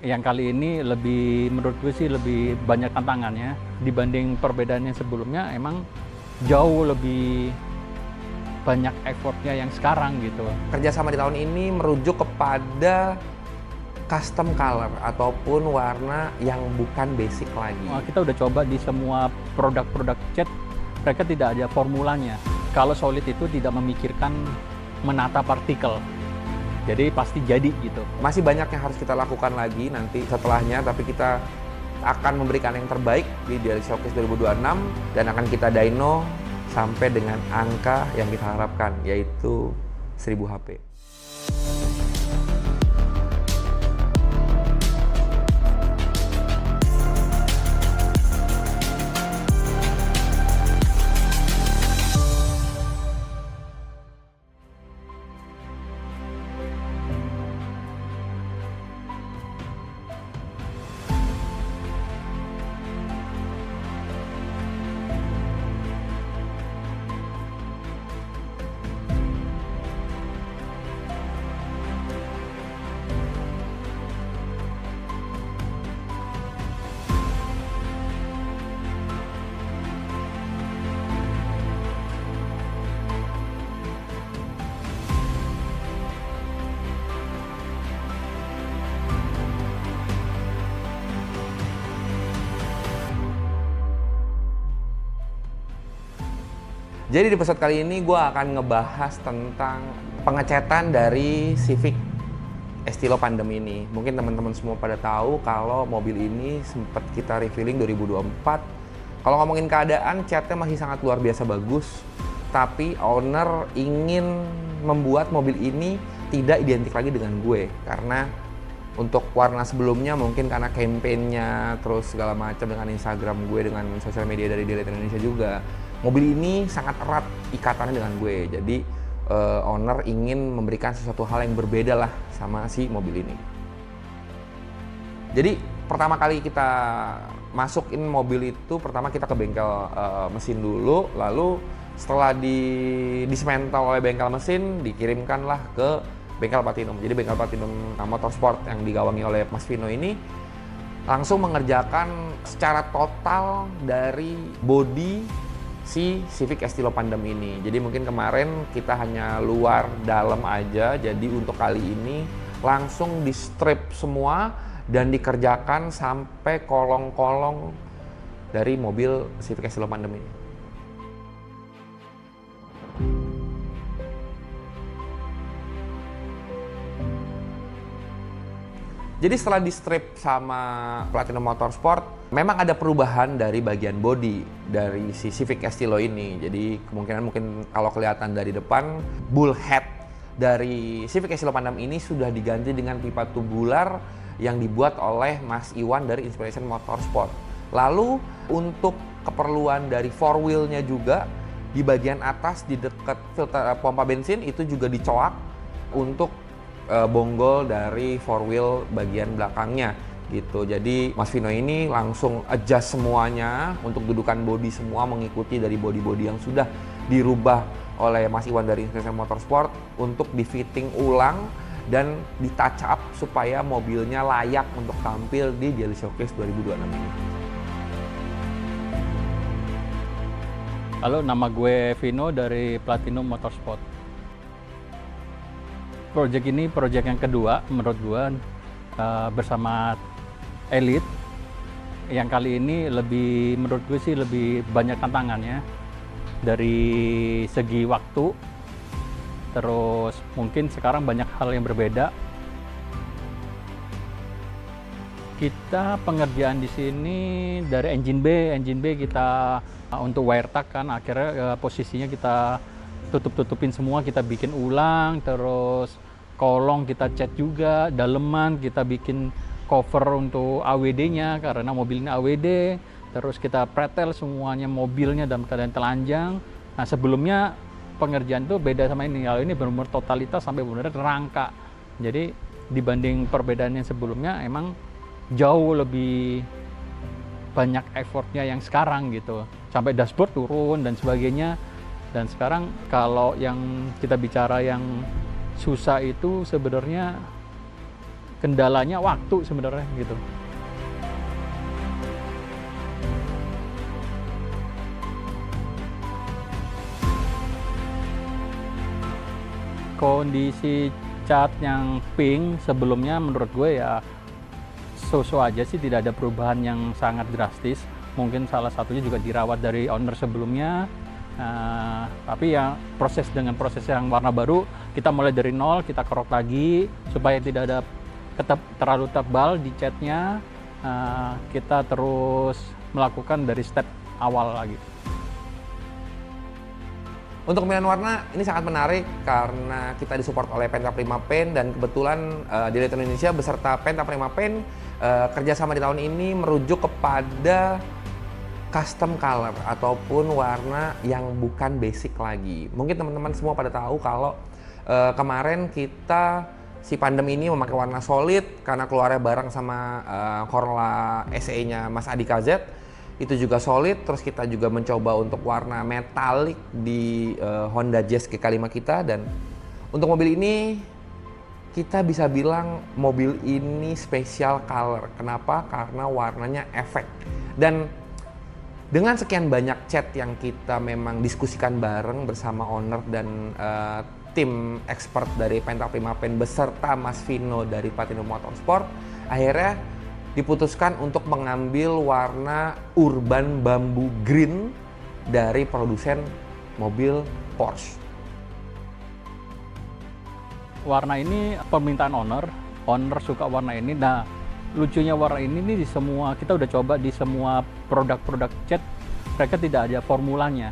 Yang kali ini menurut gue sih lebih banyak tantangannya dibanding perbedaannya sebelumnya. Emang jauh lebih banyak effortnya yang sekarang gitu. Kerjasama di tahun ini merujuk kepada custom color ataupun warna yang bukan basic lagi. Kita udah coba di semua produk-produk cat, mereka tidak ada formulanya. Kalau solid itu tidak memikirkan menata partikel. Jadi pasti jadi gitu. Masih banyak yang harus kita lakukan lagi nanti setelahnya, tapi kita akan memberikan yang terbaik di Daily Showcase 2026 dan akan kita dyno sampai dengan angka yang kita harapkan, yaitu 1000 HP. Jadi di episode kali ini gue akan ngebahas tentang pengecetan dari Civic Estilo Pandem ini. Mungkin teman-teman semua pada tahu kalau mobil ini sempat kita revealing 2024. Kalau ngomongin keadaan, catnya masih sangat luar biasa bagus. Tapi owner ingin membuat mobil ini tidak identik lagi dengan gue. Karena untuk warna sebelumnya mungkin karena campaign-nya terus segala macam dengan Instagram gue, dengan sosial media dari Daylight Indonesia juga, mobil ini sangat erat ikatannya dengan gue. Jadi owner ingin memberikan sesuatu hal yang berbeda lah sama si mobil ini. Jadi pertama kali kita masukin mobil itu, pertama kita ke bengkel mesin dulu, lalu setelah dismantle oleh bengkel mesin, dikirimkanlah ke bengkel Platinum. Jadi bengkel Platinum Motorsport yang digawangi oleh Mas Vino ini langsung mengerjakan secara total dari bodi si Civic Estilo Pandem ini. Jadi mungkin kemarin kita hanya luar dalam aja, jadi untuk kali ini langsung di strip semua dan dikerjakan sampai kolong-kolong dari mobil Civic Estilo Pandem ini. Jadi setelah di strip sama Platinum Motorsport, memang ada perubahan dari bagian bodi dari si Civic Estilo ini. Jadi kemungkinan mungkin kalau kelihatan dari depan, bullhead dari Civic Estilo Pandem ini sudah diganti dengan pipa tubular yang dibuat oleh Mas Iwan dari Inspiration Motorsport. Lalu untuk keperluan dari four wheel-nya juga, di bagian atas di dekat filter pompa bensin itu juga dicoak untuk bonggol dari four wheel bagian belakangnya gitu. Jadi Mas Vino ini langsung adjust semuanya untuk dudukan bodi semua mengikuti dari bodi-bodi yang sudah dirubah oleh Mas Iwan dari Inspiration Motorsport untuk di fitting ulang dan di touch up supaya mobilnya layak untuk tampil di Daily Showcase 2026 ini. Halo, nama gue Vino dari Platinum Motorsport. Project ini project yang kedua menurut gue bersama Elite. Yang kali ini menurut gue sih lebih banyak tantangannya dari segi waktu. Terus mungkin sekarang banyak hal yang berbeda. Kita pengerjaan di sini dari engine B kita untuk wire tag kan, akhirnya posisinya kita tutupin semua, kita bikin ulang, terus kolong kita cat juga, daleman kita bikin cover untuk AWD-nya karena mobil ini AWD, terus kita pretel semuanya mobilnya dalam keadaan telanjang. Nah sebelumnya pengerjaan itu beda sama ini, kalau ini benar-benar totalitas sampai benar-benar rangka. Jadi dibanding perbedaan yang sebelumnya emang jauh lebih banyak effortnya yang sekarang gitu, sampai dashboard turun dan sebagainya. Dan sekarang kalau yang kita bicara yang susah itu sebenarnya kendalanya waktu sebenarnya gitu. Kondisi cat yang pink sebelumnya menurut gue ya so-so aja sih, tidak ada perubahan yang sangat drastis. Mungkin salah satunya juga dirawat dari owner sebelumnya. Tapi ya dengan proses yang warna baru, kita mulai dari nol, kita kerok lagi supaya tidak ada terlalu tebal di catnya. Kita terus melakukan dari step awal lagi. Untuk pemilihan warna ini sangat menarik karena kita disupport oleh Penta Prima Paint, dan kebetulan Daylight Indonesia beserta Penta Prima Paint kerjasama di tahun ini merujuk kepada custom color ataupun warna yang bukan basic lagi. Mungkin teman-teman semua pada tahu kalau kemarin kita si pandemi ini memakai warna solid karena keluarnya bareng sama Corolla SE-nya Mas Adi KZ. Itu juga solid, terus kita juga mencoba untuk warna metalik di Honda Jazz GK5 kita, dan untuk mobil ini kita bisa bilang mobil ini special color. Kenapa? Karena warnanya efek. Dan dengan sekian banyak cat yang kita memang diskusikan bareng bersama owner dan tim expert dari Penta Prima Paint beserta Mas Vino dari Platinum Motorsport, akhirnya diputuskan untuk mengambil warna urban bambu green dari produsen mobil Porsche. Warna ini permintaan owner suka warna ini. Nah, lucunya warna ini nih kita udah coba di semua produk-produk cat, mereka tidak ada formulanya.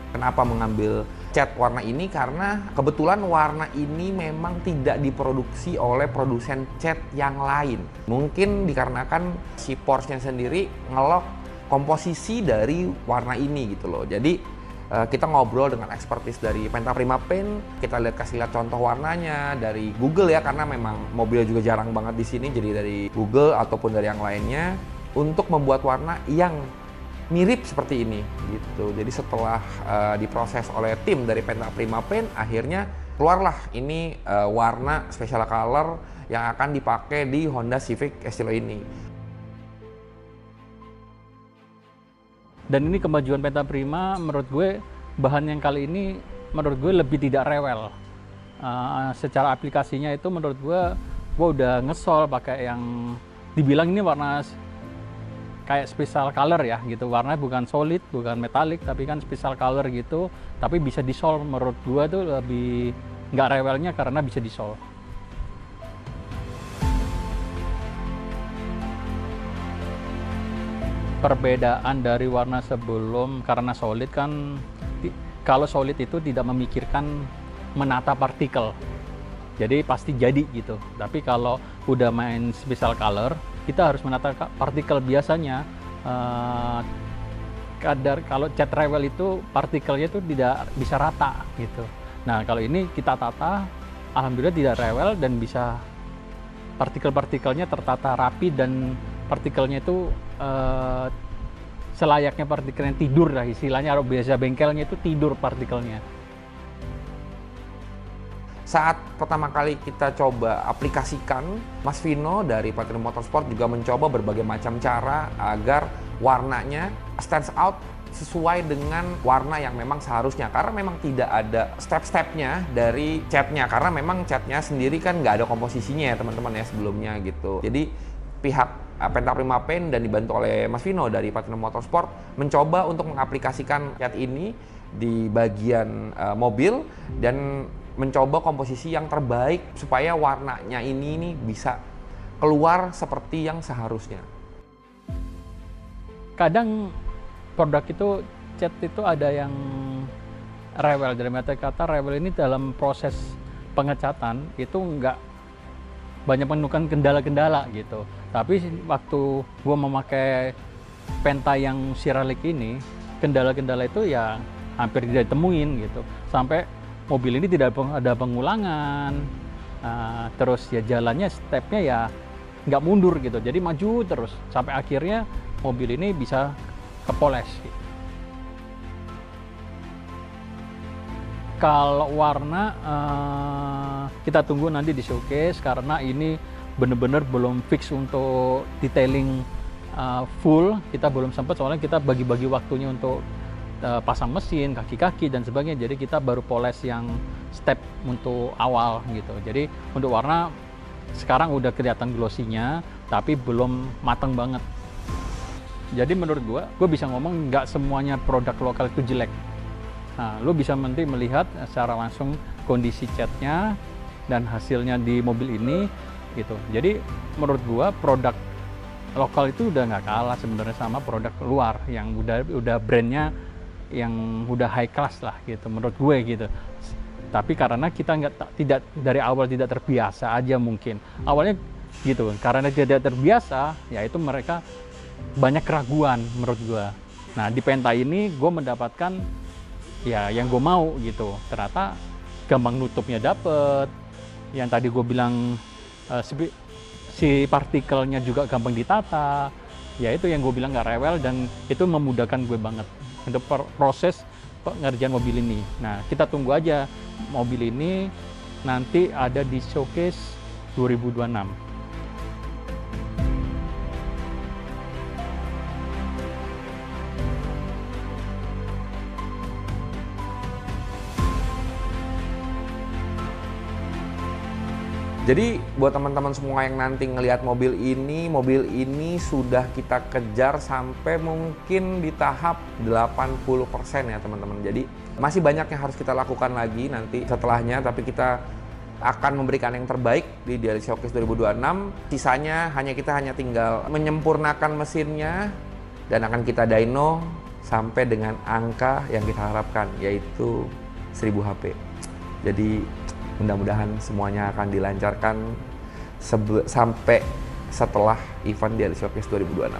Kenapa mengambil cat warna ini? Karena kebetulan warna ini memang tidak diproduksi oleh produsen cat yang lain. Mungkin dikarenakan si Porsche-nya sendiri ngelok komposisi dari warna ini gitu loh. Jadi kita ngobrol dengan expertise dari Penta Prima Paint, kita kasih lihat contoh warnanya dari Google ya, karena memang mobilnya juga jarang banget di sini, jadi dari Google ataupun dari yang lainnya untuk membuat warna yang mirip seperti ini gitu. Jadi setelah diproses oleh tim dari Penta Prima Paint, akhirnya keluarlah ini warna special color yang akan dipakai di Honda Civic Estilo ini. Dan ini kemajuan Penta Prima, menurut gue bahan yang kali ini menurut gue lebih tidak rewel. Secara aplikasinya itu menurut gue udah ngesol pakai yang dibilang ini warna kayak special color ya gitu, warnanya bukan solid, bukan metalik, tapi kan special color gitu, tapi bisa disol. Menurut gua tuh lebih nggak rewelnya karena bisa disol. Perbedaan dari warna sebelum, karena solid kan, kalau solid itu tidak memikirkan menata partikel, jadi pasti jadi gitu. Tapi kalau udah main special color, kita harus menata partikel. Biasanya kalau cat rewel itu partikelnya itu tidak bisa rata gitu. Nah kalau ini kita tata, alhamdulillah tidak rewel dan bisa partikel-partikelnya tertata rapi, dan partikelnya itu selayaknya partikel yang tidur lah istilahnya. Kalau biasa bengkelnya itu tidur partikelnya. Saat pertama kali kita coba aplikasikan, Mas Vino dari Platinum Motorsport juga mencoba berbagai macam cara agar warnanya stands out sesuai dengan warna yang memang seharusnya. Karena memang tidak ada step-stepnya dari catnya, karena memang catnya sendiri kan nggak ada komposisinya ya teman-teman ya sebelumnya gitu. Jadi pihak Penta Prima Paint dan dibantu oleh Mas Vino dari Platinum Motorsport mencoba untuk mengaplikasikan cat ini di bagian mobil dan mencoba komposisi yang terbaik supaya warnanya ini bisa keluar seperti yang seharusnya. Kadang produk itu cat itu ada yang rewel. Dari kata rewel ini dalam proses pengecatan itu nggak banyak menemukan kendala-kendala gitu. Tapi waktu gua memakai Penta yang Ceramic ini, kendala-kendala itu ya hampir tidak ditemuin gitu. Sampai mobil ini tidak ada pengulangan, terus ya jalannya stepnya ya nggak mundur gitu, jadi maju terus sampai akhirnya mobil ini bisa kepoles. Kalau warna kita tunggu nanti di showcase karena ini benar-benar belum fix untuk detailing full. Kita belum sempat soalnya kita bagi-bagi waktunya untuk pasang mesin, kaki-kaki dan sebagainya. Jadi kita baru poles yang step untuk awal gitu. Jadi untuk warna sekarang udah kelihatan glossy-nya, tapi belum matang banget. Jadi menurut gue bisa ngomong nggak semuanya produk lokal itu jelek. Nah, lo bisa nanti melihat secara langsung kondisi catnya dan hasilnya di mobil ini gitu. Jadi menurut gue produk lokal itu udah nggak kalah sebenarnya sama produk luar yang udah brandnya yang udah high class lah gitu menurut gue gitu. Tapi karena kita tidak dari awal tidak terbiasa aja mungkin awalnya gitu, karena tidak terbiasa ya itu mereka banyak keraguan menurut gue. Nah di Penta ini gue mendapatkan ya yang gue mau gitu, ternyata gampang nutupnya dapet, yang tadi gue bilang si partikelnya juga gampang ditata, ya itu yang gue bilang nggak rewel dan itu memudahkan gue banget untuk proses pengerjaan mobil ini. Nah kita tunggu aja mobil ini nanti ada di showcase 2026. Jadi buat teman-teman semua yang nanti ngelihat mobil ini sudah kita kejar sampai mungkin di tahap 80% ya teman-teman. Jadi masih banyak yang harus kita lakukan lagi nanti setelahnya, tapi kita akan memberikan yang terbaik di Daily Showcase 2026. Sisanya kita hanya tinggal menyempurnakan mesinnya dan akan kita dyno sampai dengan angka yang kita harapkan, yaitu 1000 HP. Jadi mudah-mudahan semuanya akan dilancarkan sampai setelah event Daily Showcase 2026.